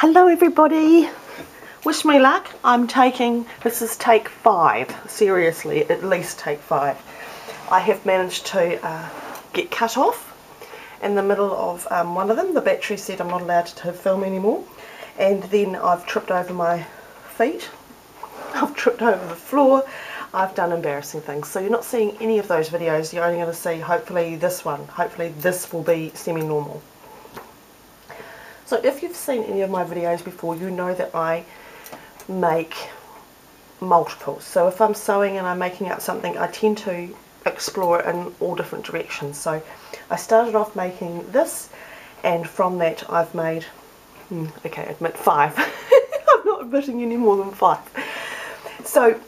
Hello everybody, wish me luck. This is take 5, seriously, at least take 5. I have managed to get cut off in the middle of one of them. The battery said I'm not allowed to film anymore, and then I've tripped over my feet, I've tripped over the floor, I've done embarrassing things. So you're not seeing any of those videos, you're only going to see hopefully this one. Hopefully this will be semi-normal. So if you've seen any of my videos before, you know that I make multiples. So if I'm sewing and I'm making up something, I tend to explore it in all different directions. So I started off making this, and from that I've made, okay, admit 5. I'm not admitting any more than 5. So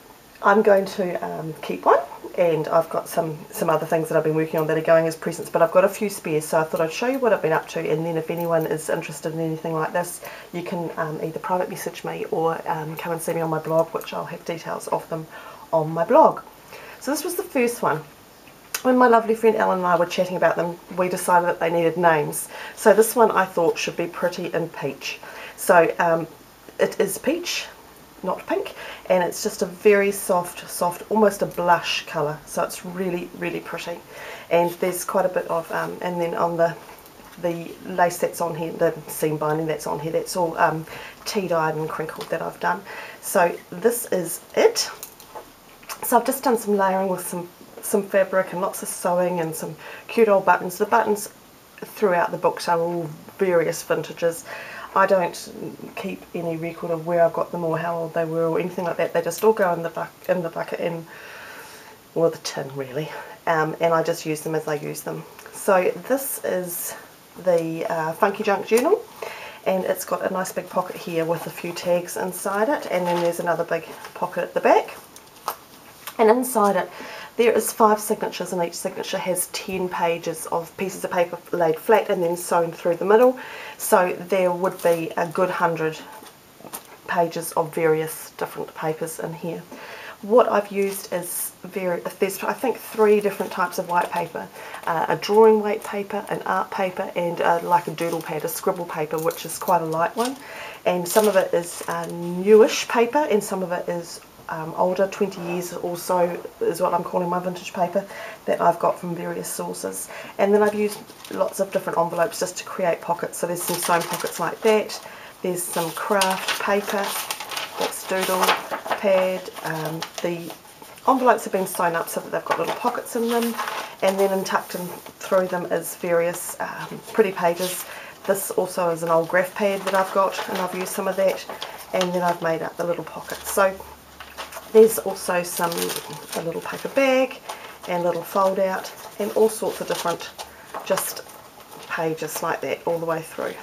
I'm going to keep one, and I've got some other things that I've been working on that are going as presents, but I've got a few spares, so I thought I'd show you what I've been up to, and then if anyone is interested in anything like this, you can either private message me or come and see me on my blog, which I'll have details of them on my blog. So this was the first one. When my lovely friend Ellen and I were chatting about them, we decided that they needed names. So this one I thought should be Pretty in Peach. So it is peach, not pink, and it's just a very soft, almost a blush colour, so it's really, really pretty. And there's quite a bit of, and then on the lace that's on here, the seam binding that's on here, that's all tea-dyed and crinkled that I've done. So this is it. So I've just done some layering with some fabric and lots of sewing and some cute old buttons. The buttons throughout the books are all various vintages. I don't keep any record of where I've got them or how old they were or anything like that. They just all go in the bucket, or the tin really, and I just use them as I use them. So this is the Funky Junk journal, and it's got a nice big pocket here with a few tags inside it, and then there's another big pocket at the back, and inside it there is 5 signatures, and each signature has 10 pages of pieces of paper laid flat and then sewn through the middle. So there would be a good 100 pages of various different papers in here. What I've used is there's I think 3 different types of white paper. A drawing weight paper, an art paper, and like a doodle pad, a scribble paper, which is quite a light one. And some of it is newish paper, and some of it is older, 20 years or so is what I'm calling my vintage paper, that I've got from various sources. And then I've used lots of different envelopes just to create pockets. So there's some sewn pockets like that, there's some craft paper, that's doodle pad, the envelopes have been sewn up so that they've got little pockets in them, and then tucked in through them is various pretty pages. This also is an old graph pad that I've got, and I've used some of that, and then I've made up the little pockets. So there's also a little paper bag and little fold out and all sorts of different just pages like that all the way through.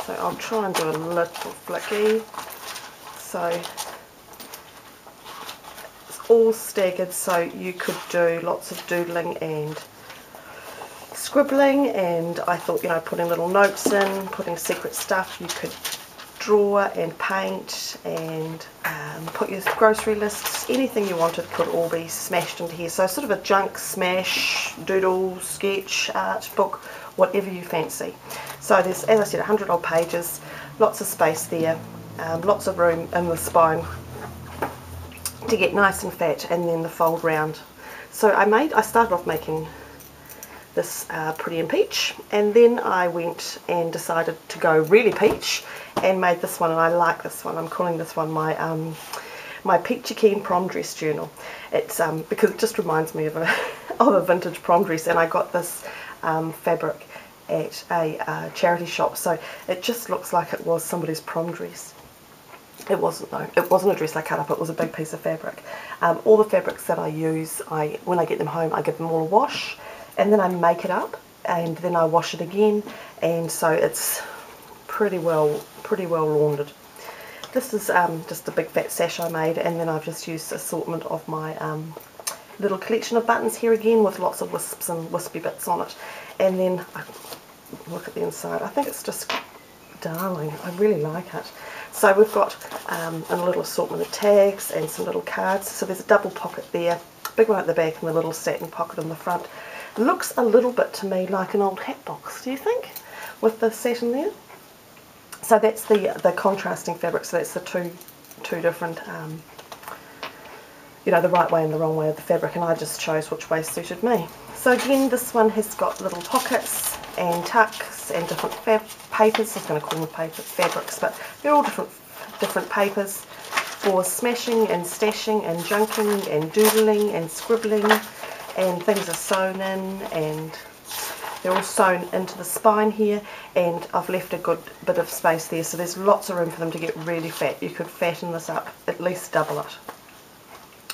So I'll try and do a little flicky. So it's all staggered, so you could do lots of doodling and scribbling, and I thought, you know, putting little notes in, putting secret stuff. You could draw and paint and put your grocery lists, anything you wanted could all be smashed into here. So sort of a junk smash, doodle, sketch, art book, whatever you fancy. So there's, as I said, 100 odd pages, lots of space there, lots of room in the spine to get nice and fat, and then the fold round. So I started off making this Pretty in Peach, and then I went and decided to go really peach and made this one, and I like this one. I'm calling this one my my Peachy Keen prom dress journal. It's because it just reminds me of a vintage prom dress, and I got this fabric at a charity shop, so it just looks like it was somebody's prom dress. It wasn't though. It wasn't a dress I cut up, it was a big piece of fabric. All the fabrics that I use, when I get them home, I give them all a wash, and then I make it up, and then I wash it again, and so it's pretty well laundered. This is just a big fat sash I made, and then I've just used assortment of my little collection of buttons here again, with lots of wisps and wispy bits on it. And then look at the inside. I think it's just darling. I really like it. So we've got a little assortment of tags and some little cards. So there's a double pocket there, big one at the back and the little satin pocket in the front. Looks a little bit to me like an old hat box, do you think? With the satin there. So that's the contrasting fabric, so that's the two different, you know, the right way and the wrong way of the fabric, and I just chose which way suited me. So again, this one has got little pockets and tucks and different papers. I was going to call them fabrics, but they're all different papers for smashing and stashing and junking and doodling and scribbling, and things are sewn in, and they're all sewn into the spine here, and I've left a good bit of space there, so there's lots of room for them to get really fat. You could fatten this up, at least double it,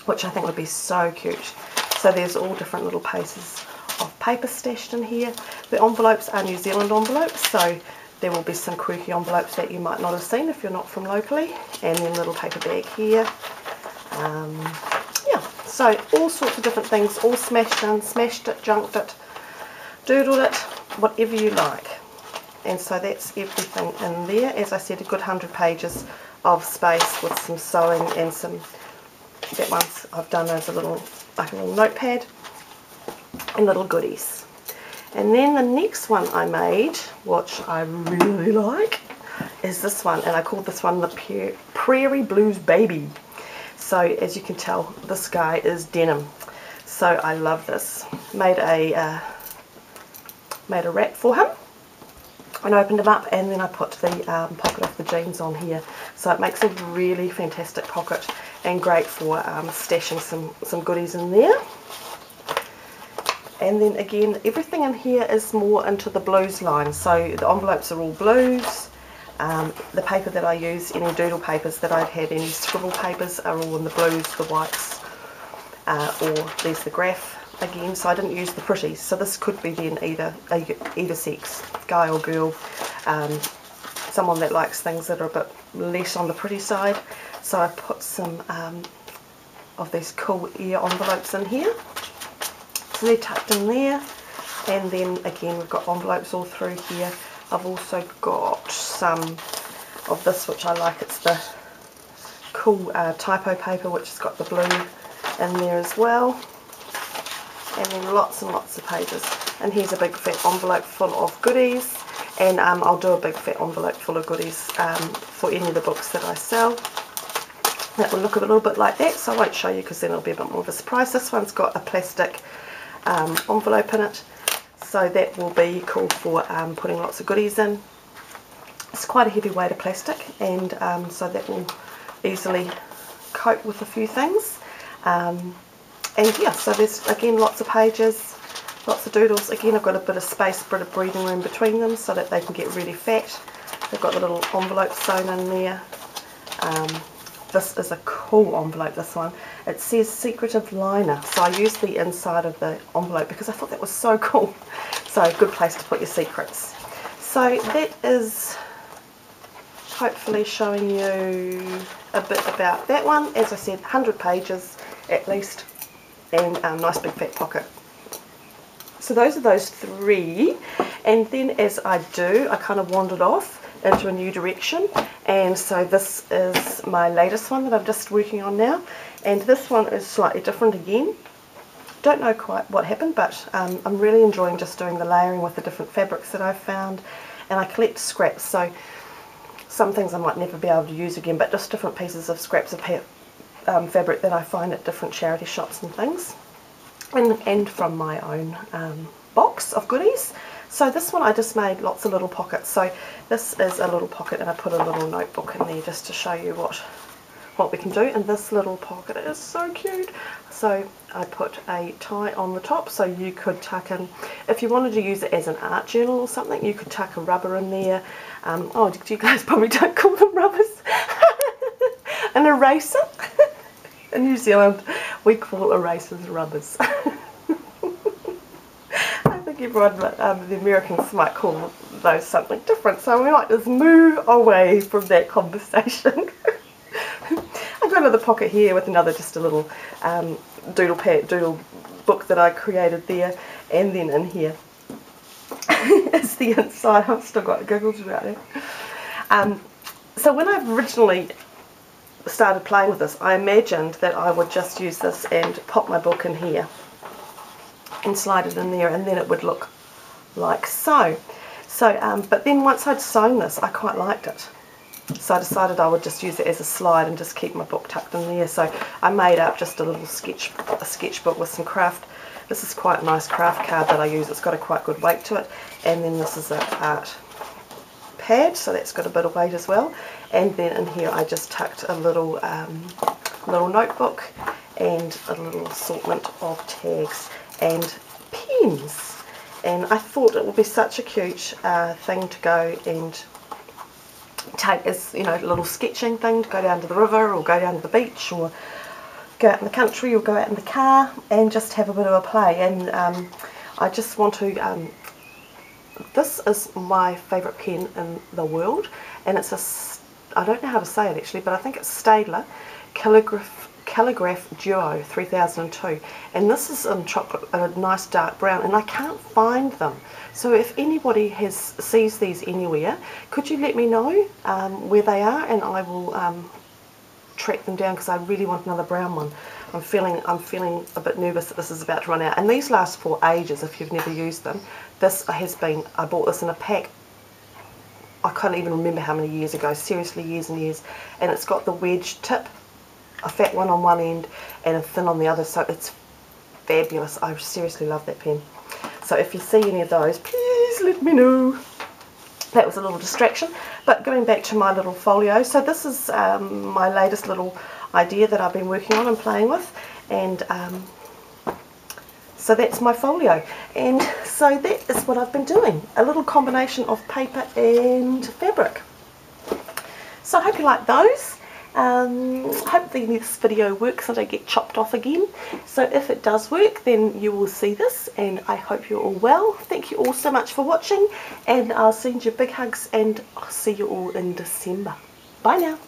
which I think would be so cute. So there's all different little pieces of paper stashed in here. The envelopes are New Zealand envelopes, so there will be some quirky envelopes that you might not have seen if you're not from locally. And then a little paper bag here. Yeah, so all sorts of different things, all smashed in, smashed it, junked it, doodled it, whatever you like. And so that's everything in there. As I said, a good 100 pages of space with some sewing and some, that one's I've done as a little, like a little notepad and little goodies. And then the next one I made, which I really like, is this one, and I called this one the Prairie Blues Baby. So as you can tell, this guy is denim, so I love this. Made a wrap for him and opened him up, and then I put the pocket of the jeans on here, so it makes a really fantastic pocket and great for stashing some goodies in there. And then again, everything in here is more into the blues line, so the envelopes are all blues. The paper that I use, any doodle papers that I've had, any scribble papers, are all in the blues, the whites, or there's the graph again, so I didn't use the pretties, so this could be then either sex, guy or girl, someone that likes things that are a bit less on the pretty side. So I put some of these cool ear envelopes in here, so they're tucked in there. And then again, we've got envelopes all through here. I've also got some of this, which I like, it's the cool typo paper, which has got the blue in there as well. And then lots and lots of pages. And here's a big fat envelope full of goodies, and I'll do a big fat envelope full of goodies for any of the books that I sell. That will look a little bit like that, so I won't show you because then it'll be a bit more of a surprise. This one's got a plastic envelope in it, so that will be cool for putting lots of goodies in. It's quite a heavy weight of plastic, and so that will easily cope with a few things. And yeah, so there's again lots of pages, lots of doodles. Again, I've got a bit of space, bit of breathing room between them so that they can get really fat. They've got the little envelopes sewn in there. This is a cool envelope, this one. It says secretive liner, so I used the inside of the envelope because I thought that was so cool. So a good place to put your secrets. So that is hopefully showing you a bit about that one. As I said, 100 pages at least, and a nice big fat pocket. So those are those three, and then as I do, I kind of wandered off into a new direction, and so this is my latest one that I'm just working on now, and this one is slightly different again. Don't know quite what happened, but I'm really enjoying just doing the layering with the different fabrics that I've found, and I collect scraps, so some things I might never be able to use again, but just different pieces of scraps of fabric that I find at different charity shops and things, and from my own box of goodies. So this one I just made lots of little pockets. So this is a little pocket, and I put a little notebook in there just to show you what we can do. And this little pocket is so cute. So I put a tie on the top, so you could tuck in, if you wanted to use it as an art journal or something, you could tuck a rubber in there. Oh, you guys probably don't call them rubbers. An eraser. In New Zealand we call erasers rubbers. Everyone, the Americans might call those something different, so we might just move away from that conversation. I've got another pocket here with just a little doodle book that I created there, and then in here is the inside. I've still got giggles about it. So when I originally started playing with this, I imagined that I would just use this and pop my book in here and slide it in there, and then it would look like so. So, but then once I'd sewn this, I quite liked it. So I decided I would just use it as a slide and just keep my book tucked in there. So I made up just a little sketchbook with some craft. This is quite a nice craft card that I use. It's got a quite good weight to it. And then this is a art pad, so that's got a bit of weight as well. And then in here I just tucked a little notebook and a little assortment of tags and pens. And I thought it would be such a cute thing to go and take as, you know, a little sketching thing to go down to the river or go down to the beach or go out in the country or go out in the car and just have a bit of a play. And I just want to, this is my favourite pen in the world, and it's a, I don't know how to say it actually, but I think it's Staedtler Calligraph Duo 3002, and this is in chocolate, a nice dark brown, and I can't find them. So if anybody sees these anywhere, could you let me know where they are, and I will track them down, because I really want another brown one. I'm feeling a bit nervous that this is about to run out, and these last for ages if you've never used them. This has been, I bought this in a pack, I can't even remember how many years ago, seriously years and years, and it's got the wedge tip, a fat one on one end and a thin on the other, so it's fabulous. I seriously love that pen. So if you see any of those, please let me know. That was a little distraction, but going back to my little folio, so this is my latest little idea that I've been working on and playing with, and so that's my folio, and so that is what I've been doing, a little combination of paper and fabric. So I hope you like those. Hopefully this video works and I don't get chopped off again. So if it does work, then you will see this, and I hope you're all well. Thank you all so much for watching, and I'll send you big hugs, and I'll see you all in December. Bye now.